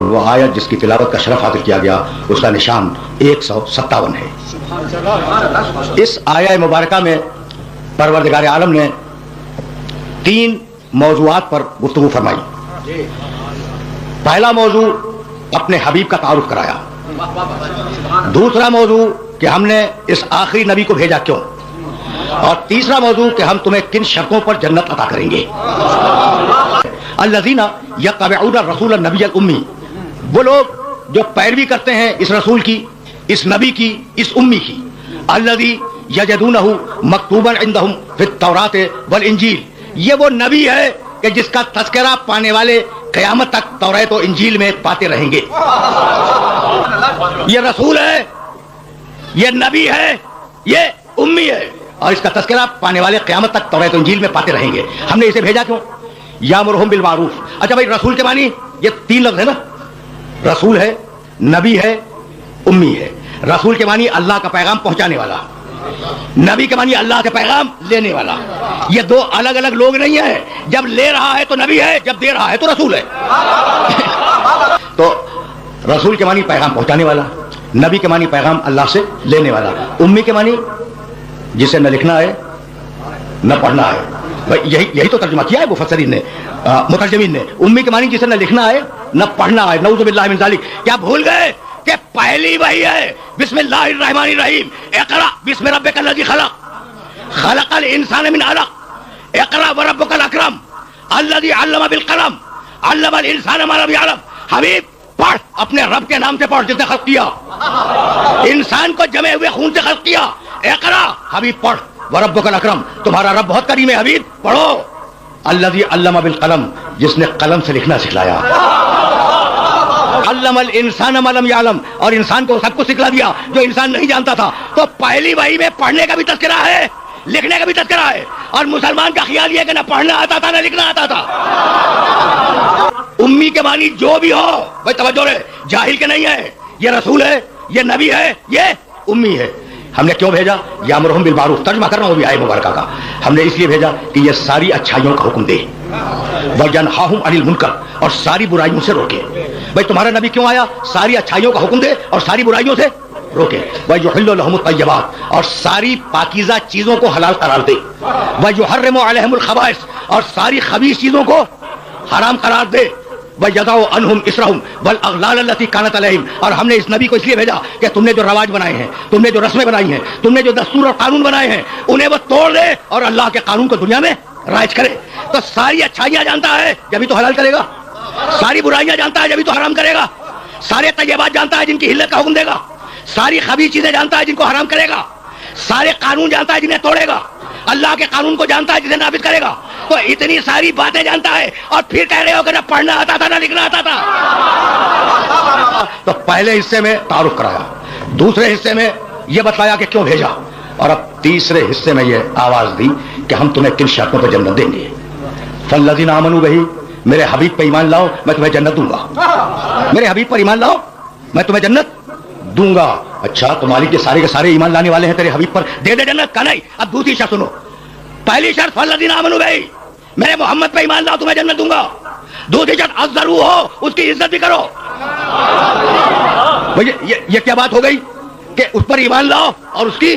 وہ آیت جس کی تلاوت کا شرف حاصل کیا گیا اس کا نشان 157 ہے۔ اس آیہ مبارکہ میں پروردگار عالم نے 3 موضوعات پر گفتگو فرمائی۔ پہلا موضوع اپنے حبیب کا تعارف کرایا، دوسرا موضوع کہ ہم نے اس آخری نبی کو بھیجا کیوں، اور تیسرا موضوع کہ ہم تمہیں کن شرطوں پر جنت عطا کریں گے۔ الذین یتبعون الرسول النبی الامی، وہ لوگ جو پیروی کرتے ہیں اس رسول کی، اس نبی کی، اس امی کی۔ الذی یجدونہ مکتوبا عندہم فی التوراۃ والانجیل، یہ وہ نبی ہے کہ جس کا تذکرہ پانے والے قیامت تک توریت و انجیل میں پاتے رہیں گے۔ یہ رسول ہے، یہ نبی ہے، یہ امی ہے، اور اس کا تذکرہ پانے والے قیامت تک توریت و انجیل میں پاتے رہیں گے۔ ہم نے اسے بھیجا کیوں؟ یامرہم بالمعروف۔ اچھا بھائی، رسول کے معنی یہ 3 لفظ ہے نا، رسول ہے، نبی ہے، امی ہے۔ رسول کے معنی اللہ کا پیغام پہنچانے والا، نبی کے معنی اللہ کے پیغام لینے والا۔ یہ 2 الگ الگ لوگ نہیں ہیں، جب لے رہا ہے تو نبی ہے، جب دے رہا ہے تو رسول ہے۔ تو رسول کے معنی پیغام پہنچانے والا، نبی کے معنی پیغام اللہ سے لینے والا، امی کے معنی جسے نہ لکھنا ہے نہ پڑھنا ہے۔ یہی تو ترجمہ کیا ہے مفسرین نے، مترجمین نے۔ امی کے معنی جسے نہ لکھنا ہے نہ پڑھنا ہے۔ نعوذ باللہ من ذالک۔ کیا بھول گئے کہ پہلی وحی ہے بسم اللہ الرحمن الرحیم، اقرأ بسم ربک الذی خلق، خلق الانسان من علق، اقرأ وربک الاکرم الذی علم بالقلم، علم الانسان ما لم یعلم۔ حبیب پڑھ، اپنے رب کے نام سے پڑھ جس نے خلق کیا، انسان کو جمے ہوئے خون سے خلق کیا۔ اقرأ، حبیب پڑھ، وربک الاکرم، تمہارا رب بہت کریم ہے حبیب پڑھو۔ الذی علم بالقلم، جس نے قلم سے لکھنا سکھلایا۔ علم الانسان ما لم یعلم، اور انسان کو سب کچھ سکھلا دیا جو انسان نہیں جانتا تھا۔ تو پہلی وحی میں پڑھنے کا بھی تذکرہ ہے، لکھنے کا بھی تذکرہ ہے، اور مسلمان کا خیال یہ کہ نہ پڑھنا آتا تھا نہ لکھنا آتا تھا۔ امی کے معنی جو بھی ہو، بھائی توجہ رہے، جاہل کے نہیں ہے، یہ رسول ہے، یہ نبی ہے، یہ امی ہے۔ ہم نے کیوں بھیجا؟ یامرہم بالمعروف، ترجمہ کر رہا ہوں ابھی آیہ مبارکہ کا۔ ہم نے اس لیے بھیجا کہ یہ ساری اچھائیوں کا حکم دے، وینہاہم عن المنکر، اور ساری برائیوں سے روکے۔ بھائی تمہارا نبی کیوں آیا؟ ساری اچھائیوں کا حکم دے اور ساری برائیوں سے روکے۔ ویحل لہم الطیبات، اور ساری پاکیزہ چیزوں کو حلال قرار دے۔ ویحرم علیہم الخبائث، اور ساری خبیث چیزوں کو حرام قرار دے۔ وَيَضَعُ عَنْهُمْ إِصْرَهُمْ وَالْأَغْلَالَ الَّتِي كَانَتْ عَلَيْهِمْ، اور ہم نے اس نبی کو اس لیے بھیجا کہ تم نے جو رواج بنائے ہیں، تم نے جو رسمیں بنائی ہیں، تم نے جو دستور اور قانون بنائے ہیں، انہیں وہ توڑ دے اور اللہ کے قانون کو دنیا میں رائج کرے۔ تو ساری اچھائیاں جانتا ہے جبھی تو حلال کرے گا، ساری برائیاں جانتا ہے جبھی تو حرام کرے گا، سارے طیبات جانتا ہے جن کی حلت کا حکم دے گا، ساری خبیث چیزیں جانتا ہے جن کو حرام کرے گا، سارے قانون جانتا ہے جنہیں توڑے گا، اللہ کے قانون کو جانتا ہے جسے نافذ کرے گا۔ تو اتنی ساری باتیں جانتا ہے، اور پھر کہہ رہے ہو کہ نہ پڑھنا آتا تھا نہ لکھنا آتا تھا۔ تو پہلے حصے میں تعارف کرایا، دوسرے حصے میں یہ بتلایا کہ کیوں بھیجا، اور اب تیسرے حصے میں یہ آواز دی کہ ہم تمہیں کن شرطوں پہ جنت دیں گے۔ فالذین آمنوا بہ، میرے حبیب پہ ایمان لاؤ میں تمہیں جنت دوں گا۔ میرے حبیب پر ایمان لاؤ میں تمہیں جنت دوں گا۔ اچھا، تمہاری کے سارے ایمان لانے والے ہیں تیرے حبیب پر، دے دے جنت کا نہیں۔ اب دوسری شرط سنو، پہلی شرط فالذین آمنوا بہ، میرے محمد پہ ایمان لاؤ تمہیں جنت دوں گا۔ دوسری شرط عزروا ہو، اس کی عزت بھی کرو۔ یہ کیا بات ہو گئی کہ اس پر ایمان لاؤ اور اس کی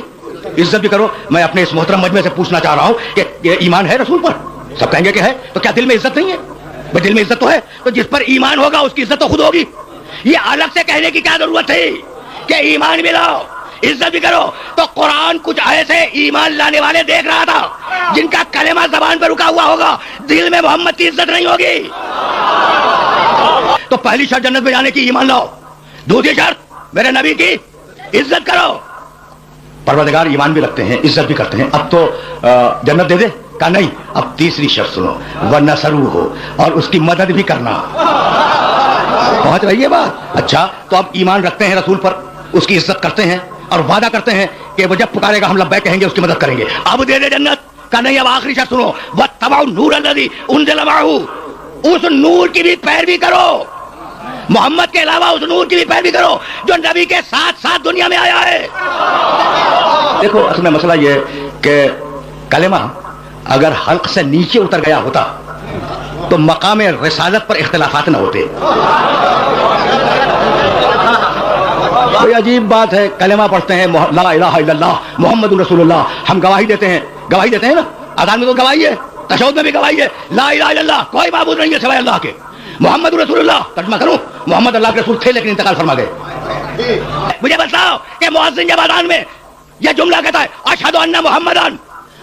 عزت بھی کرو؟ میں اپنے اس محترم مجمع سے پوچھنا چاہ رہا ہوں کہ یہ ایمان ہے رسول پر؟ سب کہیں گے کہ ہے، تو کیا دل میں عزت نہیں ہے؟ بھائی دل میں عزت تو ہے، تو جس پر ایمان ہوگا اس کی عزت تو خود ہوگی۔ یہ الگ سے کہنے کی کیا ضرورت تھی کہ ایمان بھی لاؤ عزت بھی کرو؟ تو قرآن کچھ ایسے ایمان لانے والے دیکھ رہا تھا جن کا کلمہ زبان پہ رکا ہوا ہوگا، دل میں محمد کی عزت نہیں ہوگی۔ تو پہلی شرط جنت میں جانے کی ایمان لاؤ، دوسری شرط میرے نبی کی عزت کرو۔ پروردگار ایمان بھی رکھتے ہیں، عزت بھی کرتے ہیں، اب تو جنت دے دے کا نہیں۔ اب تیسری شرط سنو، وَنَصَرُوهُ، اور اس کی مدد بھی کرنا۔ پہنچ رہی ہے بات؟ اچھا، تو اب ایمان رکھتے ہیں رسول پر، اس کی عزت کرتے ہیں، اور وعدہ کرتے ہیں کہ وہ جب پکارے گا ہم لبیک کہیں گے، اس کی مدد کریں گے۔ اب دے دے جنت کا نہیں۔ اب آخری شرط سنو، وَاتَّبَعُوا النُّورَ الَّذِي أُنزِلَ مَعَهُ، اس نور کی بھی پیروی کرو، محمد کے علاوہ اس نور کی بھی پیروی کرو جو نبی کے ساتھ ساتھ دنیا میں آیا ہے۔ دیکھو اصل میں مسئلہ یہ ہے کہ کلمہ اگر حلق سے نیچے اتر گیا ہوتا تو مقام رسالت پر اختلافات نہ ہوتے۔ عجیب بات ہے, کلمہ پڑھتے ہیں لا الہ الا اللہ محمد رسول اللہ, ہم گواہی دیتے ہیں نا, اذان میں تو گواہی ہے, تشہد میں بھی گواہی ہے, لا الہ الا اللہ کوئی معبود نہیں ہے سوائے اللہ کے, محمد رسول اللہ, ترجمہ کروں, محمد اللہ کے رسول تھے لیکن انتقال فرما گئے. مجھے بتاؤ کہ مؤذن جب اذان میں یہ جملہ کہتا ہے اشہد ان محمدن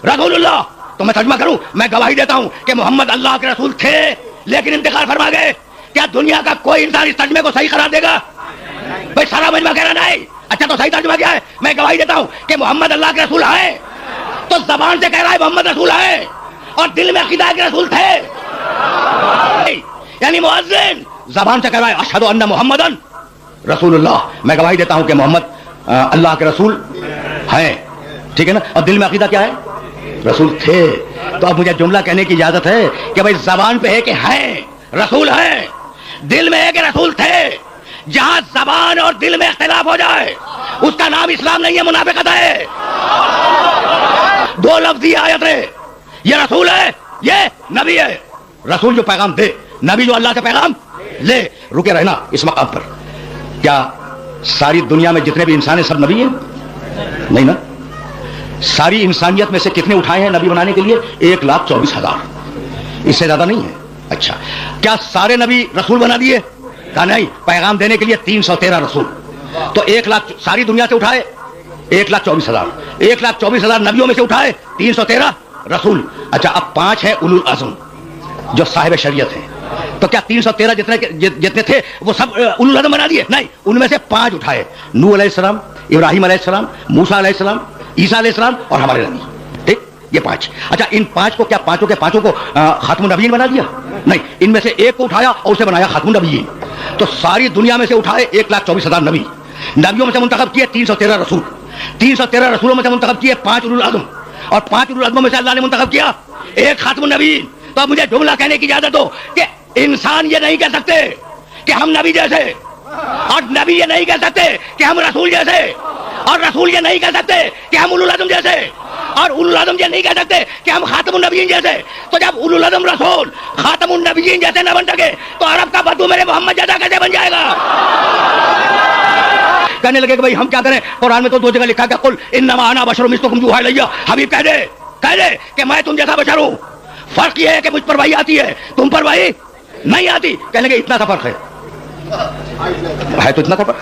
رسول اللہ, تو میں ترجمہ کروں, میں گواہی دیتا ہوں کہ محمد اللہ کے رسول تھے لیکن انتقال فرما گئے, کیا دنیا کا کوئی انسان اس ترجمے کو صحیح قرار دے گا؟ بھائی سارا مجمع کہہ رہا نہیں. اچھا تو صحیح ترجمہ کیا ہے؟ میں گواہی دیتا ہوں کہ محمد اللہ کے رسول ہیں, تو زبان سے کہہ رہا ہے محمد رسول ہیں اور دل میں عقیدہ کے رسول تھے. یعنی مؤذن زبان سے کہہ رہا ہے اشہد ان محمدن رسول اللہ, میں گواہی دیتا ہوں کہ محمد اللہ کے رسول ہیں, ٹھیک ہے نا, اور دل میں عقیدہ کیا ہے؟ رسول تھے. تو اب مجھے جملہ کہنے کی اجازت ہے کہ بھائی زبان پہ ہے کہ ہیں رسول ہیں, دل میں ہے کہ رسول تھے. جہاں زبان اور دل میں اختلاف ہو جائے اس کا نام اسلام نہیں ہے, منافقت ہے. دو لفظی آیت ہے, یہ رسول ہے یہ نبی ہے. رسول جو پیغام دے, نبی جو اللہ سے پیغام لے. رکے رہنا اس مقام پر, کیا ساری دنیا میں جتنے بھی انسان ہیں سب نبی ہیں؟ نہیں نا. ساری انسانیت میں سے کتنے اٹھائے ہیں نبی بنانے کے لیے؟ 1,24,000, اس سے زیادہ نہیں ہے. اچھا کیا سارے نبی رسول بنا دیے؟ کہا نہیں, پیغام دینے کے لیے 313 رسول. تو 1 لاکھ ساری دنیا سے اٹھائے 1,24,000, 1,24,000 نبیوں میں سے اٹھائے 313 رسول. اچھا اب 5 ہیں اولو العزم جو صاحب شریعت ہیں, تو کیا 313 جتنے تھے وہ سب اولو العزم بنا دیے؟ نہیں, ان میں سے 5 اٹھائے, نوح علیہ السلام, ابراہیم علیہ السلام, موسیٰ علیہ السلام, عیسیٰ علیہ السلام اور ہمارے نبی. ٹھیک, یہ 5. اچھا ان 5 کو کیا پانچوں کے پانچوں کو خاتم النبیین بنا دیا؟ نہیں, ان میں سے ایک کو اٹھایا اور اسے بنایا خاتم النبیین. تو ساری دنیا میں سے اٹھائے 1,24,000 نبی, نبیوں میں سے منتخب کیے 313 رسول, 313 رسولوں میں سے منتخب کیے 5 اولو العزم, اور 5 اولو العزم میں سے اللہ نے منتخب کیا ایک خاتم النبیین. تو اب مجھے جملہ کہنے کی اجازت ہو کہ انسان یہ نہیں کہہ سکتے کہ ہم نبی جیسے, اور نبی یہ نہیں کہہ سکتے کہ ہم رسول جیسے, اور رسول یہ نہیں کہہ سکتے کہ ہم اولو العزم جیسے, اور اولو العزم یہ نہیں کہہ سکتے کہ ہم خاتم النبیین جیسے. تو جب اولو العزم رسول خاتم النبیین جیسے نہ بن سکے تو عرب کا بدو میرے محمد جیسا کیسے بن جائے گا؟ کہنے لگے کہ بھائی ہم کیا کریں, قرآن میں تو 2 جگہ لکھا کہ قل انما انا بشر مثلکم یوحی الی. حبیب کہہ دے کہ میں تم جیسا بشر ہوں, فرق یہ ہے کہ مجھ پر وحی آتی ہے تم پر وحی نہیں آتی. کہنے لگے اتنا سا فرق ہے تو اتنا سا فرق.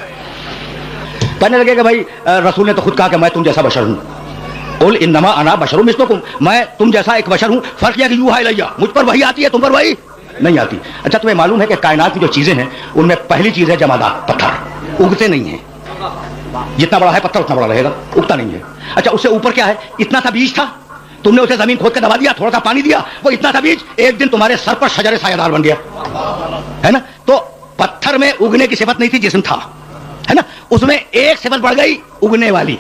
کہنے لگے کہ بھائی رسول نے تو خود کہا کہ میں تم جیسا بشر ہوں, قل انما انا بشر مثلکم, میں تم جیسا ایک بشر ہوں, فرق یہ کہ یوحی الی, مجھ پر وحی آتی ہے تم پر وحی نہیں آتی. اچھا تمہیں معلوم ہے کہ کائنات کی جو چیزیں ہیں ان میں پہلی چیز ہے جمادات, پتھر, اگتے نہیں ہیں. جتنا بڑا ہے پتھر اتنا بڑا رہے گا, اگتا نہیں ہے. اچھا اس سے اوپر کیا ہے؟ اتنا سا بیج تھا, تم نے اسے زمین کھود کے دبا دیا, تھوڑا سا پانی دیا, وہ اتنا سا بیج ایک دن تمہارے سر پر شجر سایہ دار بن گیا, ہے نا. تو پتھر میں اگنے کی صفت نہیں تھی, جسم تھا, ہے نا. اس میں ایک صفت بڑھ گئی اگنے والی,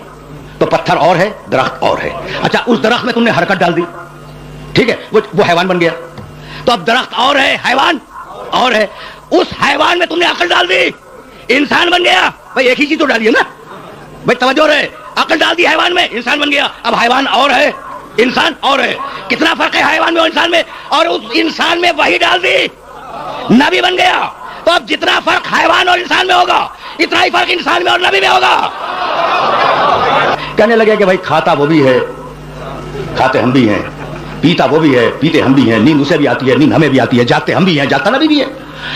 تو پتھر اور ہے درخت اور ہے. اچھا اس درخت میں تم نے حرکت ڈال دی, ٹھیک ہے, وہ حیوان بن گیا. تو اب درخت اور ہے حیوان اور ہے, اس حیوان میں تم نے عقل ڈال دی, انسان بن گیا. بھائی ایک ہی چیز تو ڈالی ہے نا بھائی, توجہ رہے, عقل ڈال دی حیوان میں, انسان بن گیا. اب حیوان اور ہے انسان اور ہے, کتنا فرق ہے حیوان میں اور انسان میں, اور اس انسان میں وہی ڈال دی, نبی بن گیا. تو اب جتنا فرق حیوان اور انسان میں ہوگا اتنا ہی فرق انسان میں اور نبی میں ہوگا. کہنے لگے کہ بھائی کھاتا وہ بھی ہے, کھاتے ہم بھی ہیں, پیتا وہ بھی ہے, پیتے ہم بھی ہیں, نیند اسے بھی آتی ہے, نیند ہمیں بھی آتی ہے, جاگتے ہم بھی ہیں, جاگتا نبی بھی ہے.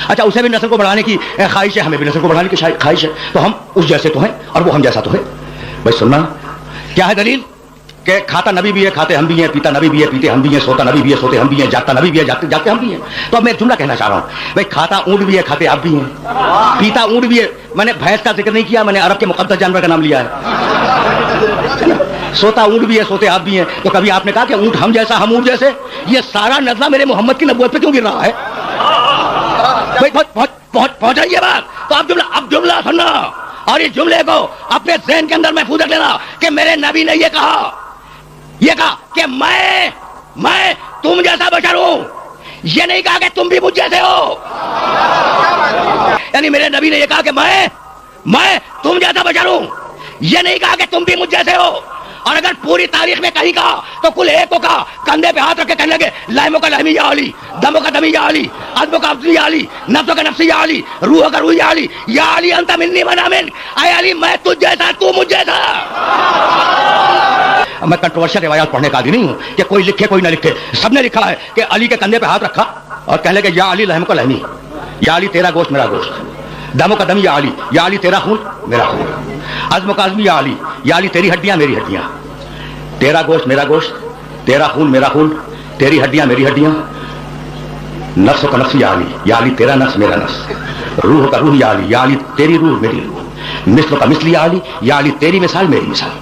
اچھا اسے بھی نسل کو بڑھانے کی خواہش ہے, ہمیں بھی نسل کو بڑھانے کی خواہش ہے, تو ہم اس جیسے تو ہیں اور وہ ہم جیسا تو ہے. بھائی سننا کیا ہے دلیل کہ کھاتا نبی بھی ہے, کھاتے ہم بھی ہیں, پیتا نبی بھی ہے, پیتے ہم بھی ہیں, سوتا نبی بھی ہے, سوتے ہم بھی ہیں, جاگتا نبی بھی ہے, جاگتے ہم بھی ہیں. تو اب میں جملہ کہنا چاہ رہا ہوں, بھائی کھاتا اونٹ بھی ہے, کھاتے آپ بھی ہیں, پیتا اونٹ بھی ہے. میں نے بھینس کا ذکر نہیں کیا, میں نے عرب کے مقدس جانور کا نام لیا ہے. سوتا اونٹ بھی ہے, سوتے آپ بھی ہیں. تو کبھی آپ نے کہا کہ اونٹ ہم جیسا ہم اونٹ جیسے؟ یہ سارا نزلہ میرے محمد کی نبوت پہ کیوں گر رہا ہے؟ پہنچ رہی ہے بات. تو اب جملہ سننا, اور اس جملے کو اپنے ذہن کے اندر محفوظ رکھ لینا کہ میرے نبی نے یہ کہا کہ میں تم جیسا بشر ہوں, یہ نہیں کہا کہ تم بھی مجھ جیسے ہو. یعنی میرے نبی نے یہ کہا کہ میں تم جیسا بشر ہوں, یہ نہیں کہا کہ تم بھی مجھ جیسے ہو. اور اگر پوری تاریخ میں کہیں کہا تو کل ایک کو کہا, کندھے پہ ہاتھ رکھ کے کہنے لگے لہمو کا لہمی یا علی, دمو کا دمی یا علی, عزمو کا عزمی یا علی, نفسو کا نفسی یا علی, روح کا روح یا علی, یا علی انت منی من من, اے علی میں تجھ جیسا تو مجھ جیسا. میں کنٹروورشل روایات پڑھنے کا عادی نہیں ہوں کہ کوئی لکھے کوئی نہ لکھے. سب نے لکھا ہے کہ علی کے کندھے پہ ہاتھ رکھا اور کہنے لگے یا علی لہم کا لہمی, یا علی تیرا گوشت میرا گوشت, دمو کا دم یا علی, یا علی تیرا خون میرا خون, عزم کا عزمی یا علی, یا علی تیری ہڈیاں میری ہڈیاں, تیرا گوشت میرا گوشت, تیرا خون میرا خون, تیری ہڈیاں میری ہڈیاں, نفس کا نفس یا علی, یا علی تیرا نفس میرا نفس, روح کا روح یا علی, یا علی تیری روح میری روح, مثل کا مثل یا علی, یا علی تیری مثال میری مثال.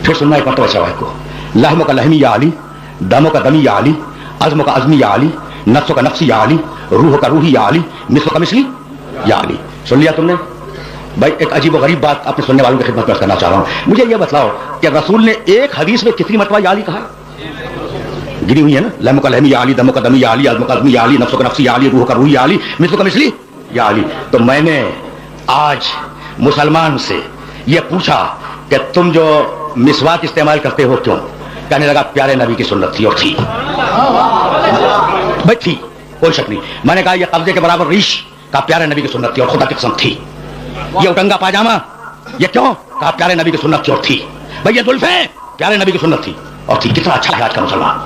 پھر سننا ایک مرتبہ شواہد کو, لحم کا لحمی یا علی, دمو کا دمی یا علی, عزم کا عزمی یا علی, نفس کا نفسی یا علی, روح کا روحی یا علی, مثل کا مثلی یا علی. سن لیا تم نے بھائی؟ ایک عجیب و غریب بات اپنے سننے والوں کی خدمت میں کرنا چاہ رہا ہوں. مجھے یہ بتلاؤ کہ رسول نے ایک حدیث میں کتنی مرتبہ یا علی کہا ہے؟ گنی ہوئی ہے نا, لحم کا لحمی یا علی, دمو کا دمی یا علی, عزم کا عزمی یا علی, نفس کا نفسی یا علی, روح کا روحی یا علی, مثل کا مثلی یا علی. تو میں نے آج مسلمان سے یہ پوچھا کہ تم جو مسواک استعمال کرتے ہو کیوں؟ کہنے لگا پیارے نبی کی سنت تھی. اور تھی بھائی, تھی, کوئی شک نہیں. میں نے کہا یہ قبضے کے برابر ریش کا پیارے نبی کی سنت تھی اور خدا کی قسم تھی. یہ اٹنگا پاجامہ یہ کیوں؟ کہا پیارے نبی کی سنت تھی اور تھی. بھائی یہ زلفیں پیارے نبی کی سنت تھی اور تھی. کتنا اچھا ہے آج کا مسلمان.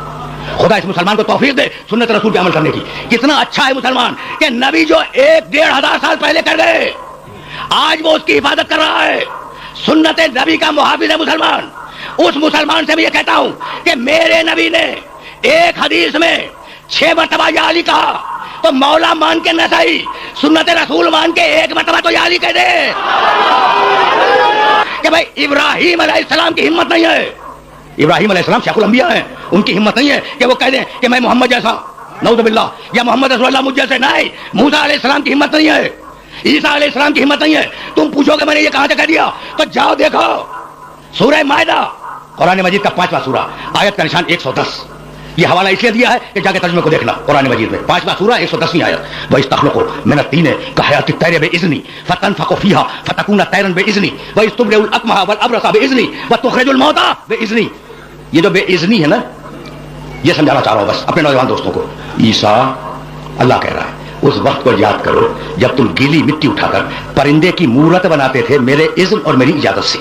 خدا اس مسلمان کو توفیق دے سنت رسول پہ عمل کرنے کی. کتنا اچھا ہے مسلمان کہ نبی جو 1,500 سال پہلے کر گئے آج وہ اس کی حفاظت کر رہا ہے. سنت نبی کا محافظ ہے مسلمان. اس مسلمان سے بھی یہ کہتا ہوں کہ میرے نبی نے ایک حدیث میں 6 مرتبہ یا علی کہا تو مولا مان کے نہ صحیح, سنت رسول مان کے ایک مرتبہ تو یا علی کہہ دے. کہ بھائی ابراہیم علیہ السلام کی ہمت نہیں ہے, ابراہیم علیہ السلام شیخ الانبیاء ہیں, ان کی ہمت نہیں ہے کہ وہ کہہ دیں کہ میں محمد جیسا, نعوذ باللہ, یا محمد رسول اللہ مجھ جیسے. نہیں, موسیٰ علیہ السلام کی ہمت نہیں ہے, عیسیٰ علیہ السلام کی ہمت نہیں ہے. تم پوچھو کہ میں نے یہ کہاں سے کہہ دیا تو جاؤ دیکھو سورہ مائدہ, قرآن مجید کا 5واں سورہ, آیت کا نشان 110. یہ حوالہ اس لیے دیا ہے کہ جا کے ترجمے کو دیکھنا. قرآن مجید میں 5واں سورہ 110ویں آیت, وَإِسْتَخْلُقُ مِنَ الطِّينِ كَحَيَاةِ الطَّيْرِ بِإِذْنِي فَتَنفَخُ فِيهَا فَتَكُونَ طَيْرًا بِإِذْنِي وَيَسْتُبْرِئُ الْأَكْمَحَ وَالْأَبْرَصَ بِإِذْنِي وَتُخْرِجُ الْمَوْتَىٰ بِإِذْنِي. یہ جو بے اذنی ہے نا, یہ سمجھانا چاہ رہا ہوں بس اپنے نوجوان دوستوں کو. عیسیٰ اللہ کہہ رہا ہے اس وقت کو یاد کرو جب تم گیلی مٹی اٹھا کر پرندے کی مورت بناتے تھے میرے اذن اور میری اجازت سے.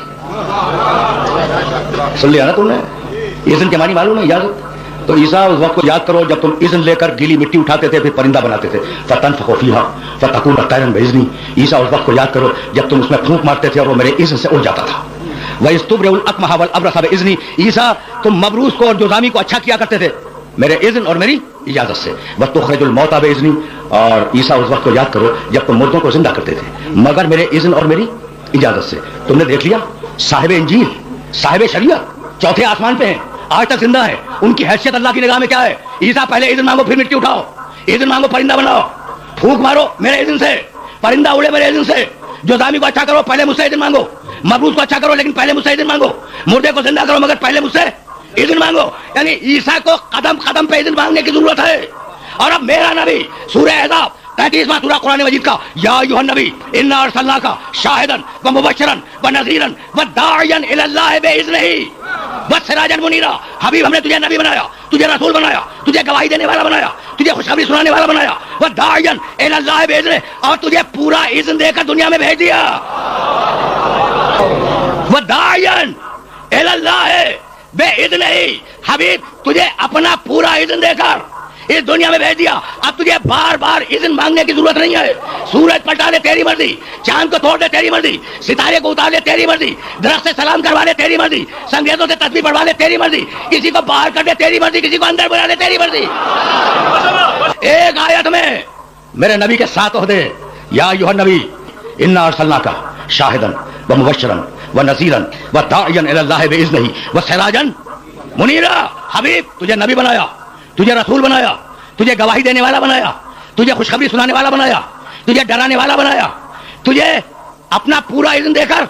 سن لیا نا تم نے؟ اذن کے معنی معلوم ہے, اجازت. تو عیسیٰ اس وقت کو یاد کرو جب تم اذن لے کر گیلی مٹی اٹھاتے تھے پھر پرندہ بناتے تھے. فتنفخ فیہا فتکون طیرا باذنی. عیسیٰ اس وقت کو یاد کرو جب تم اس میں پھونک مارتے تھے اور وہ میرے اذن سے اڑ جاتا تھا. وَيَسْتُبْرِئُ الْأَكْمَحَ وَالْأَبْرَصَ بِإِذْنِي. عیسیٰ تم مبروس کو اور جذامی کو اچھا کیا کرتے تھے میرے اذن اور میری اجازت سے. وَتُخْرِجُ الْمَوْتَىٰ بِإِذْنِي. اور عیسیٰ اس وقت کو یاد کرو جب تم مردوں کو زندہ کرتے تھے مگر میرے اذن اور میری اجازت سے. تم نے دیکھ لیا صاحب انجیل, صاحب شریعت 4تھے آسمان پہ ہیں, آج تک زندہ ہے. ان کی حیثیت اللہ کی نگاہ میں کیا ہے؟ عیسیٰ پہلے اذن مانگو پھر مٹی اٹھاؤ, اذن مانگو پرندہ بناؤ, پھونک مارو میرے اذن سے, پرندہ اڑے میرے اذن سے. جذامی کو اچھا کرو پہلے مجھ سے اذن مانگو, مبروس کو اچھا کرو لیکن پہلے مجھ سے اذن مانگو, مردے کو زندہ کرو مگر پہلے مجھ سے اذن مانگو. یعنی عیسیٰ کو قدم قدم پہ اذن مانگنے کی ضرورت ہے. اور اب میرا نبی سورہ احزاب 33واں سورہ قرآن مجید کا, یا ایھا النبی انا ارسلناک شاہدا ومبشرا ونذیرا وداعیا الی اللہ باذنہ وسراجا منیرا. حبیب ہم نے تجھے نبی بنایا, تجھے رسول بنایا, تجھے گواہی دینے والا بنایا, تجھے خوشخبری سنانے والا بنایا. وداعیا الی اللہ باذنہ, اور تجھے پورا اذن دے کر دنیا میں بھیج دیا. وداعیا الی اللہ باذنہ, حبیب تجھے اپنا پورا اذن دے کر اس دنیا میں بھیج دیا. اب تجھے بار بار اذن مانگنے کی ضرورت نہیں ہے. سورج پلٹا لے تیری مرضی, چاند کو توڑ دے تیری مرضی, ستارے کو اتار لے تیری مرضی, درخت سے سلام کروا لے تیری مرضی, سنگیزوں سے تسبیح پڑھوا لے تیری مرضی, کسی کو باہر کر دے تیری مرضی, کسی کو اندر بلا لے تیری مرضی. ایک آیت میں میرے نبی کے 7 عہدے, یا ایھا النبی انا ارسلناک شاہدا ومبشرا ونذیرا وداعیا الی اللہ باذنہ وسراجا منیرا. حبیب تجھے نبی بنایا, تجھے رسول بنایا, تجھے گواہی دینے والا بنایا, تجھے خوشخبری سنانے والا بنایا, تجھے ڈرانے والا بنایا, تجھے اپنا پورا اذن دے کر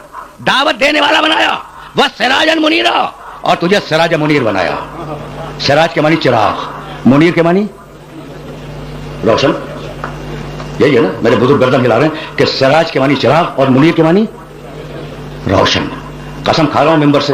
دعوت دینے والا بنایا. وسراجا منیرا, اور تجھے سراج منیر بنایا. سراج کے معنی چراغ, منیر کے معنی روشن. یہی ہے نا, میرے بزرگ گردن ہلا رہے ہیں کہ سراج کے معنی چراغ اور منیر کے معنی روشن. قسم کھا رہا ہوں ممبر سے,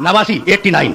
89 89।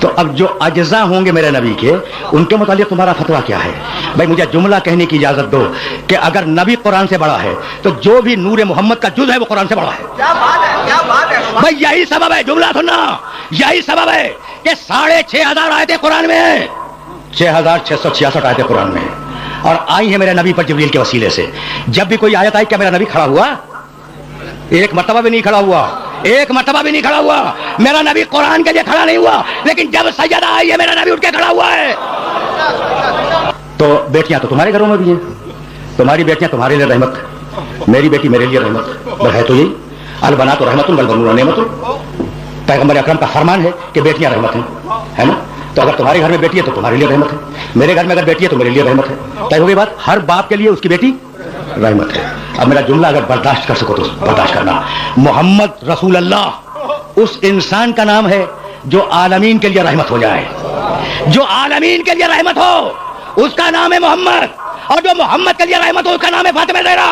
تو اب جو اجزا ہوں گے میرے نبی کے ان کے متعلق تمہارا فتویٰ کیا ہے؟ بھائی مجھے جملہ کہنے کی اجازت دو کہ اگر نبی قرآن سے بڑا ہے تو جو بھی نور محمد کا جز ہے وہ قرآن سے بڑا ہے. کیا بات ہے، کیا بات ہے. بھائی یہی سبب ہے، جملہ سننا، یہی سبب ہے کہ 6,500 آیتیں قرآن میں ہیں، 6,666 آیتیں قرآن میں ہیں اور آئی ہیں میرے نبی پر جبریل کے وسیلے سے. جب بھی کوئی آیت آئی کیا میرا نبی کھڑا ہوا؟ ایک مرتبہ بھی نہیں کھڑا ہوا، ایک مرتبہ بھی نہیں کھڑا ہوا. میرا نبی قرآن کے لیے کھڑا نہیں ہوا، لیکن جب سجدہ آئی ہے میرا نبی اٹھ کے کھڑا ہوا ہے. تو بیٹیاں تو تمہارے گھروں میں بھی ہیں، تمہاری بیٹیاں تمہارے لیے رحمت، میری بیٹی میرے لیے رحمت. ہے تو یہی البنات رحمت والبنون نعمت. پیغمبر اکرم کا فرمان ہے کہ بیٹیاں رحمت ہیں، ہے نا؟ تو اگر تمہارے گھر میں بیٹی ہے تو تمہارے لیے رحمت ہے، میرے گھر میں اگر بیٹی ہے تو میرے لیے رحمت ہے. طے ہو گئی بات؟ ہر باپ کے لیے اس کی بیٹی رحمت ہے. اب میرا جملہ اگر برداشت کر سکو تو برداشت کرنا. محمد رسول اللہ اس انسان کا نام ہے جو عالمین کے لیے رحمت ہو جائے، جو عالمین کے لیے رحمت ہو اس کا نام ہے محمد، اور جو محمد کے لیے رحمت ہو اس کا نام ہے فاطمہ زہرا.